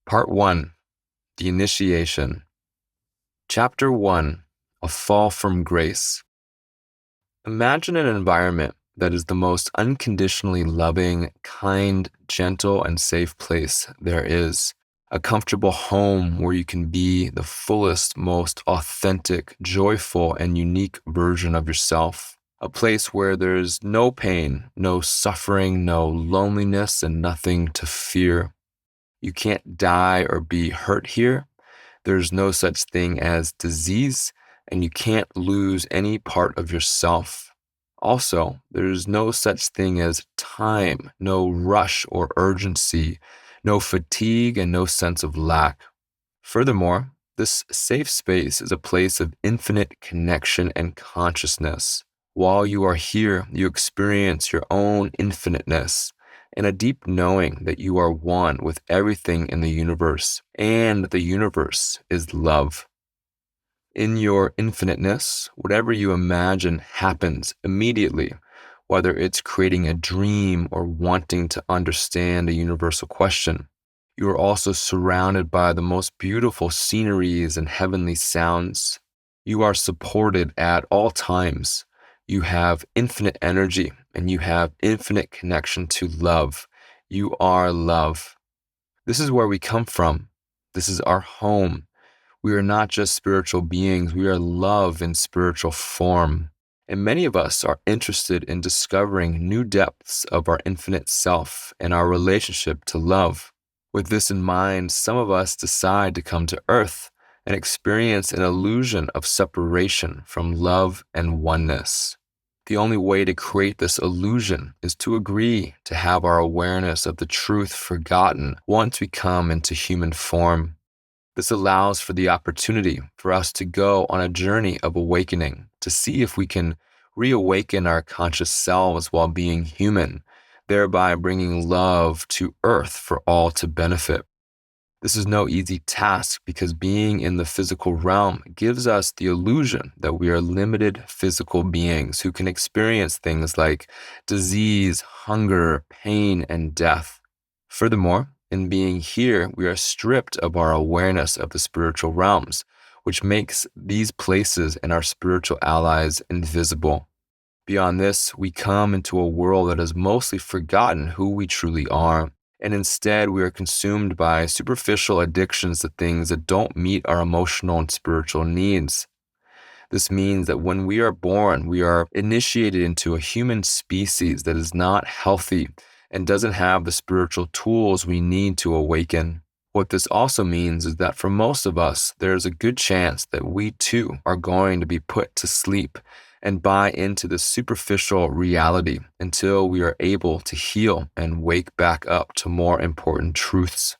Part 1, The Initiation. Chapter 1, A Fall from Grace. Imagine an environment that is the most unconditionally loving, kind, gentle, and safe place there is. A comfortable home where you can be the fullest, most authentic, joyful, and unique version of yourself. A place where there's no pain, no suffering, no loneliness, and nothing to fear. You can't die or be hurt here. There's no such thing as disease, and you can't lose any part of yourself. Also, there's no such thing as time, no rush or urgency, no fatigue, and no sense of lack. Furthermore, this safe space is a place of infinite connection and consciousness. While you are here, you experience your own infiniteness and a deep knowing that you are one with everything in the universe, and that the universe is love. In your infiniteness, whatever you imagine happens immediately, whether it's creating a dream or wanting to understand a universal question. You are also surrounded by the most beautiful sceneries and heavenly sounds. You are supported at all times. You have infinite energy and you have infinite connection to love. You are love. This is where we come from. This is our home. We are not just spiritual beings, we are love in spiritual form. And many of us are interested in discovering new depths of our infinite self and our relationship to love. With this in mind, some of us decide to come to Earth and experience an illusion of separation from love and oneness. The only way to create this illusion is to agree to have our awareness of the truth forgotten once we come into human form. This allows for the opportunity for us to go on a journey of awakening, to see if we can reawaken our conscious selves while being human, thereby bringing love to Earth for all to benefit. This is no easy task because being in the physical realm gives us the illusion that we are limited physical beings who can experience things like disease, hunger, pain, and death. Furthermore, in being here, we are stripped of our awareness of the spiritual realms, which makes these places and our spiritual allies invisible. Beyond this, we come into a world that has mostly forgotten who we truly are, and instead we are consumed by superficial addictions to things that don't meet our emotional and spiritual needs. This means that when we are born, we are initiated into a human species that is not healthy and doesn't have the spiritual tools we need to awaken. What this also means is that for most of us, there is a good chance that we too are going to be put to sleep and buy into the superficial reality until we are able to heal and wake back up to more important truths.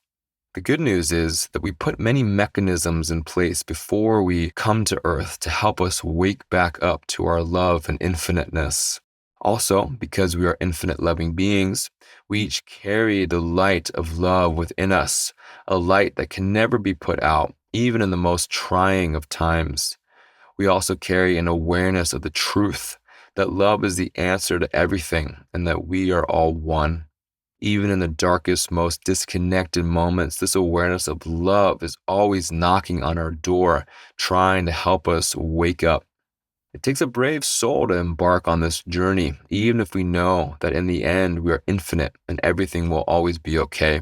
The good news is that we put many mechanisms in place before we come to Earth to help us wake back up to our love and infiniteness. Also, because we are infinite loving beings, we each carry the light of love within us, a light that can never be put out, even in the most trying of times. We also carry an awareness of the truth that love is the answer to everything and that we are all one. Even in the darkest, most disconnected moments, this awareness of love is always knocking on our door, trying to help us wake up. It takes a brave soul to embark on this journey, even if we know that in the end we are infinite and everything will always be okay.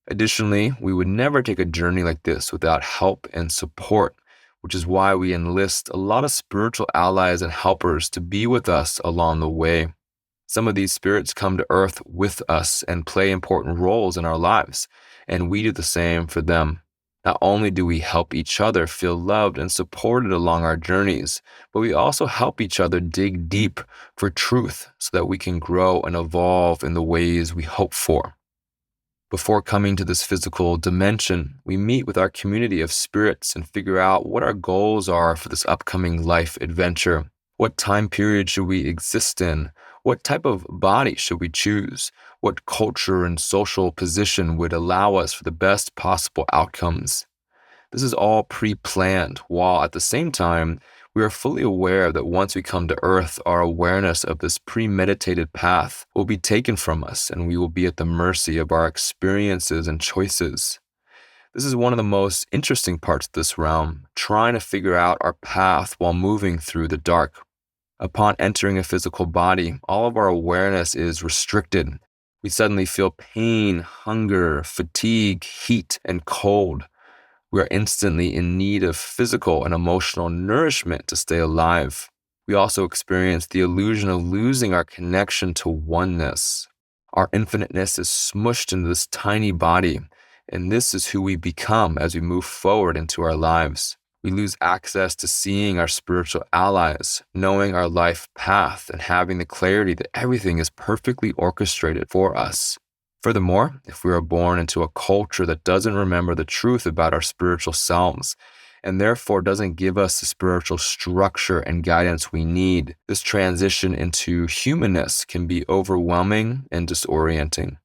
Additionally, we would never take a journey like this without help and support, which is why we enlist a lot of spiritual allies and helpers to be with us along the way. Some of these spirits come to Earth with us and play important roles in our lives, and we do the same for them. Not only do we help each other feel loved and supported along our journeys, but we also help each other dig deep for truth so that we can grow and evolve in the ways we hope for. Before coming to this physical dimension, we meet with our community of spirits and figure out what our goals are for this upcoming life adventure. What time period should we exist in? What type of body should we choose? What culture and social position would allow us for the best possible outcomes? This is all pre-planned, while at the same time, we are fully aware that once we come to Earth, our awareness of this premeditated path will be taken from us and we will be at the mercy of our experiences and choices. This is one of the most interesting parts of this realm, trying to figure out our path while moving through the dark. Upon entering a physical body, all of our awareness is restricted. We suddenly feel pain, hunger, fatigue, heat, and cold. We are instantly in need of physical and emotional nourishment to stay alive. We also experience the illusion of losing our connection to oneness. Our infiniteness is smushed into this tiny body, and this is who we become as we move forward into our lives. We lose access to seeing our spiritual allies, knowing our life path, and having the clarity that everything is perfectly orchestrated for us. Furthermore, if we are born into a culture that doesn't remember the truth about our spiritual selves, and therefore doesn't give us the spiritual structure and guidance we need, this transition into humanness can be overwhelming and disorienting.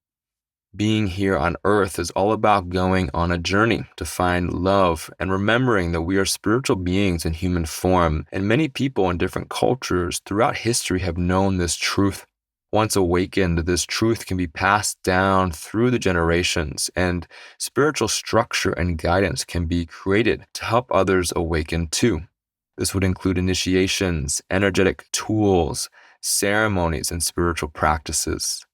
Being here on earth is all about going on a journey to find love and remembering that we are spiritual beings in human form, and many people in different cultures throughout history have known this truth. Once awakened, this truth can be passed down through the generations, and spiritual structure and guidance can be created to help others awaken too. This would include initiations, energetic tools, ceremonies, and spiritual practices.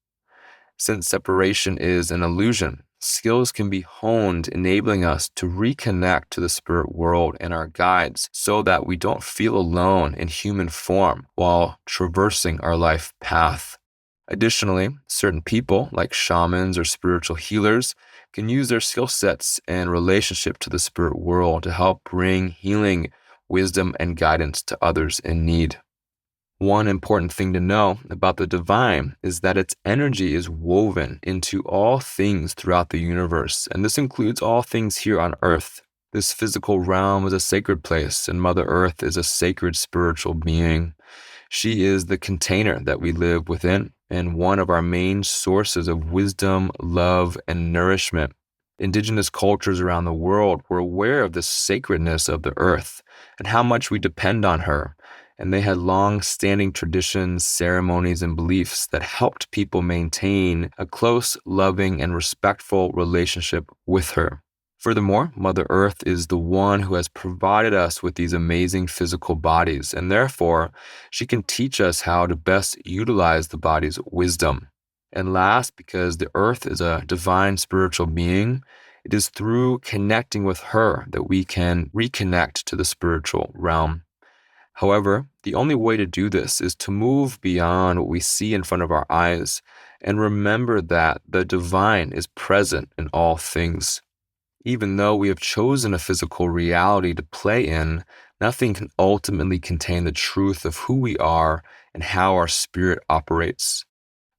Since separation is an illusion, skills can be honed, enabling us to reconnect to the spirit world and our guides so that we don't feel alone in human form while traversing our life path. Additionally, certain people, like shamans or spiritual healers, can use their skill sets and relationship to the spirit world to help bring healing, wisdom, and guidance to others in need. One important thing to know about the divine is that its energy is woven into all things throughout the universe, and this includes all things here on earth. This physical realm is a sacred place, and Mother Earth is a sacred spiritual being. She is the container that we live within, and one of our main sources of wisdom, love, and nourishment. Indigenous cultures around the world were aware of the sacredness of the earth and how much we depend on her, and they had long-standing traditions, ceremonies, and beliefs that helped people maintain a close, loving, and respectful relationship with her. Furthermore, Mother Earth is the one who has provided us with these amazing physical bodies, and therefore, she can teach us how to best utilize the body's wisdom. And last, because the Earth is a divine spiritual being, it is through connecting with her that we can reconnect to the spiritual realm. However, the only way to do this is to move beyond what we see in front of our eyes and remember that the divine is present in all things. Even though we have chosen a physical reality to play in, nothing can ultimately contain the truth of who we are and how our spirit operates.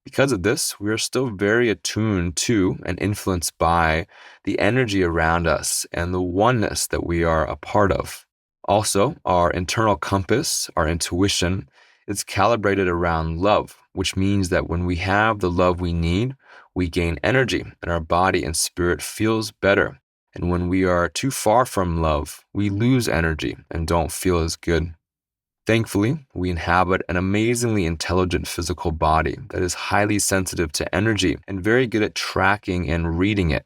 Because of this, we are still very attuned to and influenced by the energy around us and the oneness that we are a part of. Also, our internal compass, our intuition, is calibrated around love, which means that when we have the love we need, we gain energy and our body and spirit feels better. And when we are too far from love, we lose energy and don't feel as good. Thankfully, we inhabit an amazingly intelligent physical body that is highly sensitive to energy and very good at tracking and reading it.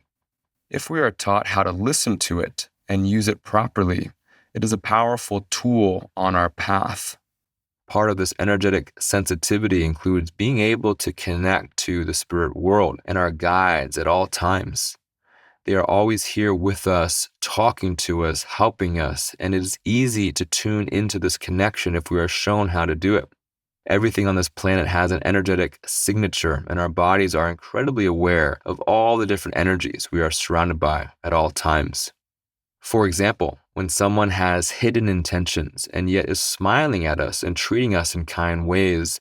If we are taught how to listen to it and use it properly, it is a powerful tool on our path. Part of this energetic sensitivity includes being able to connect to the spirit world and our guides at all times. They are always here with us, talking to us, helping us, and it is easy to tune into this connection if we are shown how to do it. Everything on this planet has an energetic signature, and our bodies are incredibly aware of all the different energies we are surrounded by at all times. For example, when someone has hidden intentions and yet is smiling at us and treating us in kind ways,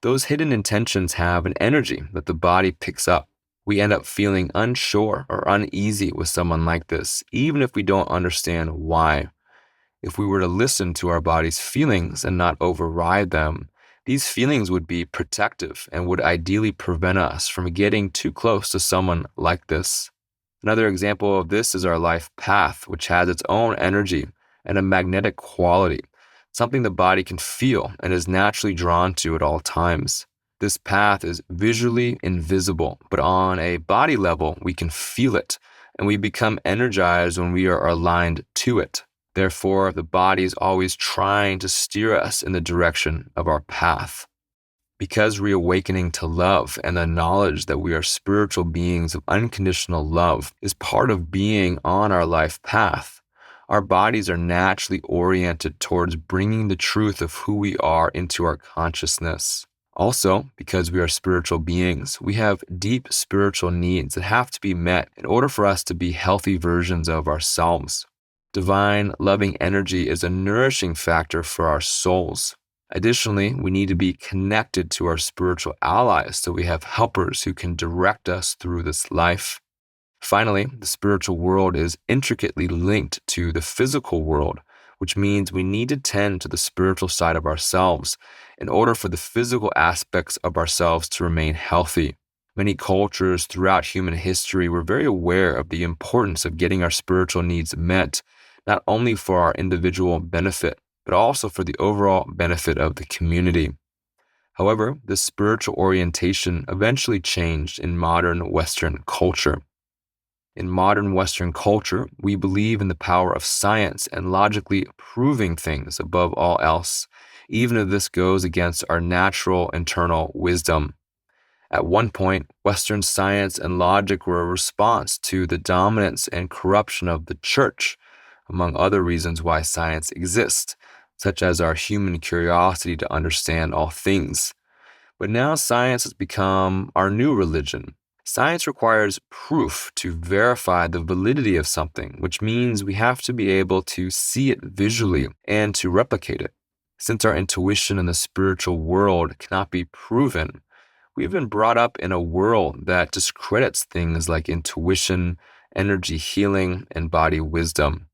those hidden intentions have an energy that the body picks up. We end up feeling unsure or uneasy with someone like this, even if we don't understand why. If we were to listen to our body's feelings and not override them, these feelings would be protective and would ideally prevent us from getting too close to someone like this. Another example of this is our life path, which has its own energy and a magnetic quality, something the body can feel and is naturally drawn to at all times. This path is visually invisible, but on a body level, we can feel it, and we become energized when we are aligned to it. Therefore, the body is always trying to steer us in the direction of our path. Because reawakening to love and the knowledge that we are spiritual beings of unconditional love is part of being on our life path, our bodies are naturally oriented towards bringing the truth of who we are into our consciousness. Also, because we are spiritual beings, we have deep spiritual needs that have to be met in order for us to be healthy versions of ourselves. Divine, loving energy is a nourishing factor for our souls. Additionally, we need to be connected to our spiritual allies so we have helpers who can direct us through this life. Finally, the spiritual world is intricately linked to the physical world, which means we need to tend to the spiritual side of ourselves in order for the physical aspects of ourselves to remain healthy. Many cultures throughout human history were very aware of the importance of getting our spiritual needs met, not only for our individual benefit, but also for the overall benefit of the community. However, this spiritual orientation eventually changed in modern Western culture. In modern Western culture, we believe in the power of science and logically proving things above all else, even if this goes against our natural internal wisdom. At one point, Western science and logic were a response to the dominance and corruption of the church, among other reasons why science exists, such as our human curiosity to understand all things. But now science has become our new religion. Science requires proof to verify the validity of something, which means we have to be able to see it visually and to replicate it. Since our intuition in the spiritual world cannot be proven, we've been brought up in a world that discredits things like intuition, energy healing, and body wisdom.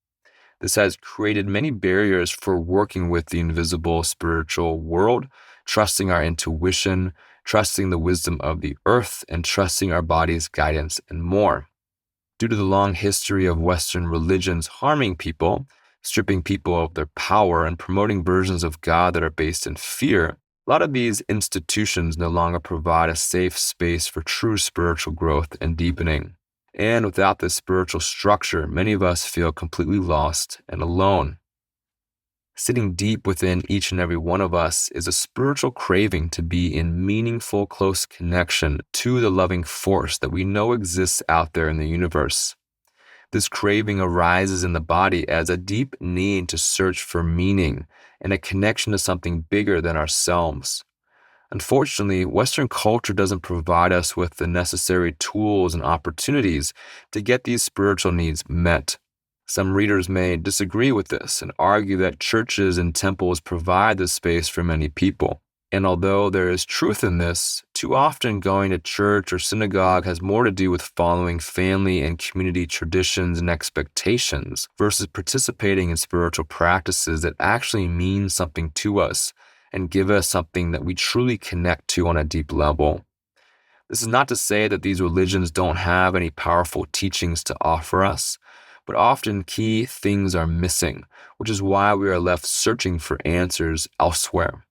This has created many barriers for working with the invisible spiritual world, trusting our intuition, trusting the wisdom of the earth, and trusting our body's guidance and more. Due to the long history of Western religions harming people, stripping people of their power, and promoting versions of God that are based in fear, a lot of these institutions no longer provide a safe space for true spiritual growth and deepening. And without this spiritual structure, many of us feel completely lost and alone. Sitting deep within each and every one of us is a spiritual craving to be in meaningful, close connection to the loving force that we know exists out there in the universe. This craving arises in the body as a deep need to search for meaning and a connection to something bigger than ourselves. Unfortunately, Western culture doesn't provide us with the necessary tools and opportunities to get these spiritual needs met. Some readers may disagree with this and argue that churches and temples provide this space for many people. And although there is truth in this, too often going to church or synagogue has more to do with following family and community traditions and expectations versus participating in spiritual practices that actually mean something to us and give us something that we truly connect to on a deep level. This is not to say that these religions don't have any powerful teachings to offer us, but often key things are missing, which is why we are left searching for answers elsewhere.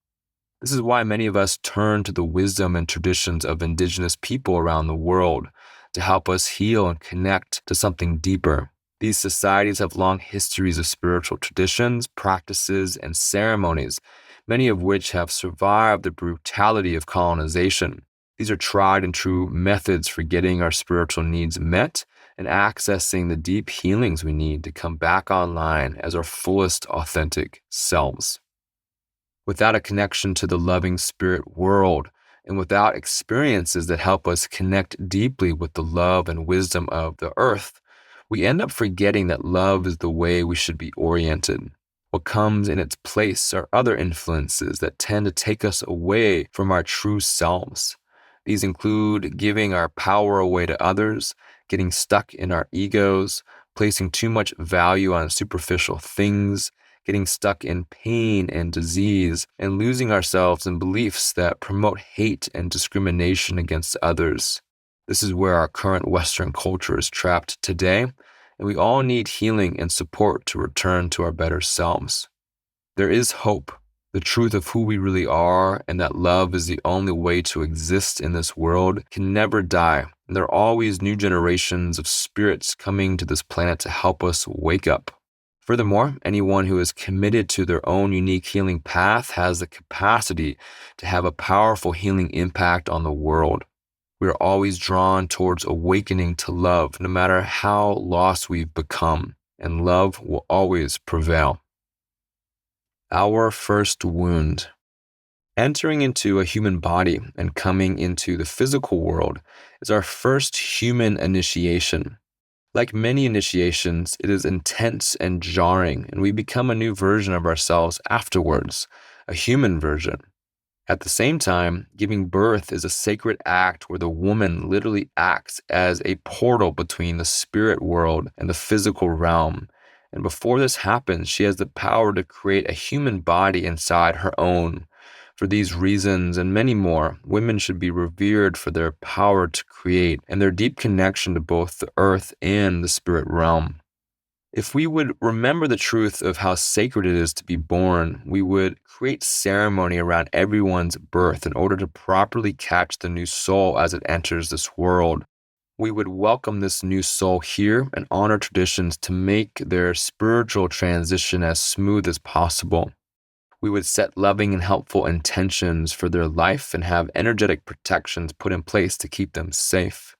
This is why many of us turn to the wisdom and traditions of indigenous people around the world to help us heal and connect to something deeper. These societies have long histories of spiritual traditions, practices, and ceremonies, many of which have survived the brutality of colonization. These are tried and true methods for getting our spiritual needs met and accessing the deep healings we need to come back online as our fullest authentic selves. Without a connection to the loving spirit world, and without experiences that help us connect deeply with the love and wisdom of the earth, we end up forgetting that love is the way we should be oriented. What comes in its place are other influences that tend to take us away from our true selves. These include giving our power away to others, getting stuck in our egos, placing too much value on superficial things, getting stuck in pain and disease, and losing ourselves in beliefs that promote hate and discrimination against others. This is where our current Western culture is trapped today, and we all need healing and support to return to our better selves. There is hope, the truth of who we really are, and that love is the only way to exist in this world can never die, And there are always new generations of spirits coming to this planet to help us wake up. Furthermore, anyone who is committed to their own unique healing path has the capacity to have a powerful healing impact on the world. We are always drawn towards awakening to love, no matter how lost we've become, and love will always prevail. Our first wound. Entering into a human body and coming into the physical world is our first human initiation. Like many initiations, it is intense and jarring, and we become a new version of ourselves afterwards, a human version. At the same time, giving birth is a sacred act where the woman literally acts as a portal between the spirit world and the physical realm. And before this happens, she has the power to create a human body inside her own. For these reasons and many more, women should be revered for their power to create and their deep connection to both the earth and the spirit realm. If we would remember the truth of how sacred it is to be born, we would create ceremony around everyone's birth in order to properly catch the new soul as it enters this world. We would welcome this new soul here and honor traditions to make their spiritual transition as smooth as possible. We would set loving and helpful intentions for their life and have energetic protections put in place to keep them safe.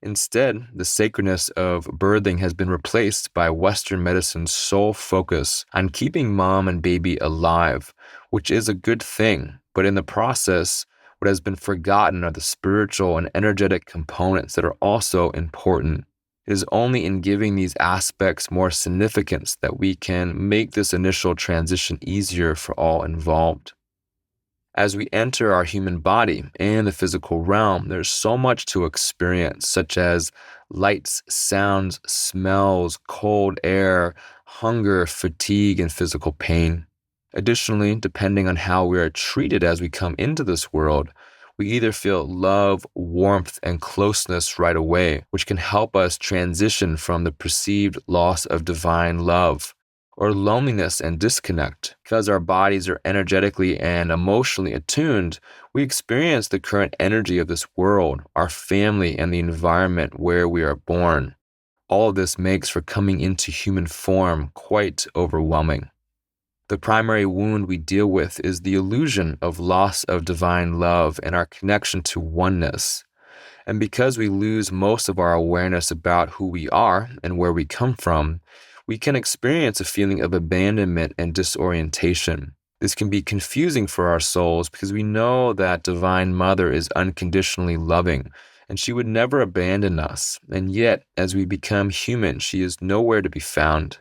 Instead, the sacredness of birthing has been replaced by Western medicine's sole focus on keeping mom and baby alive, which is a good thing, but in the process, what has been forgotten are the spiritual and energetic components that are also important. It is only in giving these aspects more significance that we can make this initial transition easier for all involved. As we enter our human body and the physical realm, there's so much to experience, such as lights, sounds, smells, cold air, hunger, fatigue, and physical pain. Additionally, depending on how we are treated as we come into this world, we either feel love, warmth, and closeness right away, which can help us transition from the perceived loss of divine love, or loneliness and disconnect. Because our bodies are energetically and emotionally attuned, we experience the current energy of this world, our family, and the environment where we are born. All of this makes for coming into human form quite overwhelming. The primary wound we deal with is the illusion of loss of divine love and our connection to oneness. And because we lose most of our awareness about who we are and where we come from, we can experience a feeling of abandonment and disorientation. This can be confusing for our souls because we know that Divine Mother is unconditionally loving and she would never abandon us. And yet, as we become human, she is nowhere to be found.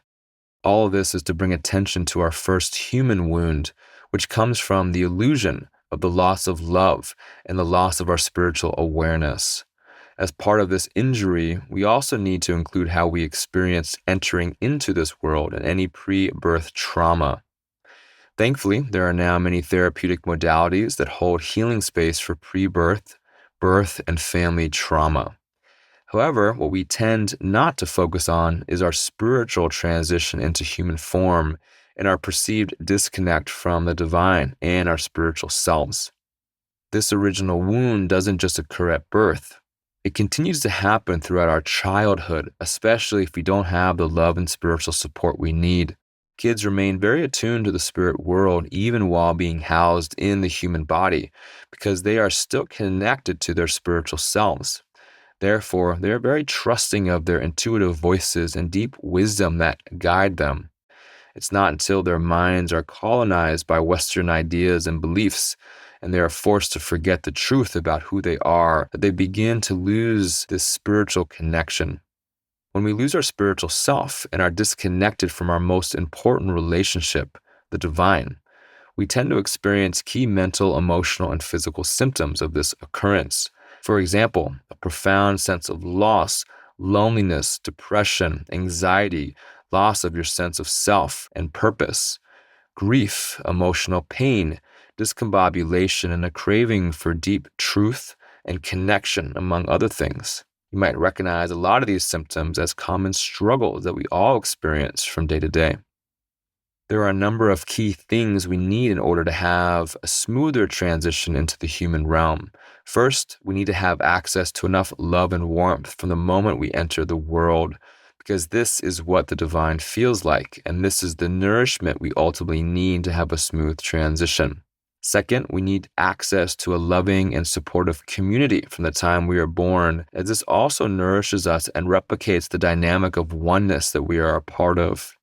All of this is to bring attention to our first human wound, which comes from the illusion of the loss of love and the loss of our spiritual awareness. As part of this injury, we also need to include how we experience entering into this world and any pre-birth trauma. Thankfully, there are now many therapeutic modalities that hold healing space for pre-birth, birth, and family trauma. However, what we tend not to focus on is our spiritual transition into human form and our perceived disconnect from the divine and our spiritual selves. This original wound doesn't just occur at birth. It continues to happen throughout our childhood, especially if we don't have the love and spiritual support we need. Kids remain very attuned to the spirit world even while being housed in the human body because they are still connected to their spiritual selves. Therefore, they are very trusting of their intuitive voices and deep wisdom that guide them. It's not until their minds are colonized by Western ideas and beliefs and they are forced to forget the truth about who they are that they begin to lose this spiritual connection. When we lose our spiritual self and are disconnected from our most important relationship, the divine, we tend to experience key mental, emotional, and physical symptoms of this occurrence. For example, a profound sense of loss, loneliness, depression, anxiety, loss of your sense of self and purpose, grief, emotional pain, discombobulation, and a craving for deep truth and connection, among other things. You might recognize a lot of these symptoms as common struggles that we all experience from day to day. There are a number of key things we need in order to have a smoother transition into the human realm. First, we need to have access to enough love and warmth from the moment we enter the world, because this is what the divine feels like, and this is the nourishment we ultimately need to have a smooth transition. Second, we need access to a loving and supportive community from the time we are born, as this also nourishes us and replicates the dynamic of oneness that we are a part of.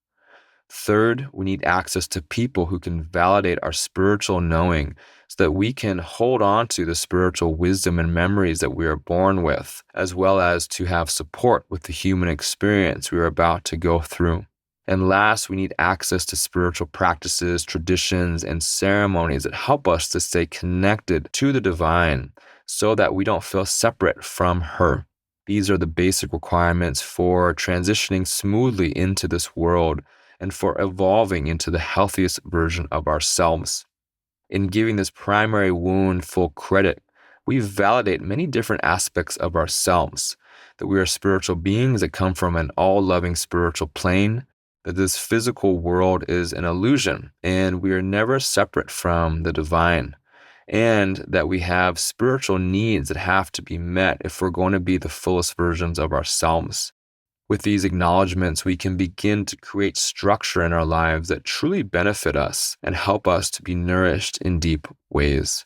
Third, we need access to people who can validate our spiritual knowing so that we can hold on to the spiritual wisdom and memories that we are born with, as well as to have support with the human experience we are about to go through. And last, we need access to spiritual practices, traditions, and ceremonies that help us to stay connected to the divine so that we don't feel separate from her. These are the basic requirements for transitioning smoothly into this world and for evolving into the healthiest version of ourselves. In giving this primary wound full credit, we validate many different aspects of ourselves, that we are spiritual beings that come from an all-loving spiritual plane, that this physical world is an illusion, and we are never separate from the divine, and that we have spiritual needs that have to be met if we're going to be the fullest versions of ourselves. With these acknowledgments, we can begin to create structure in our lives that truly benefit us and help us to be nourished in deep ways.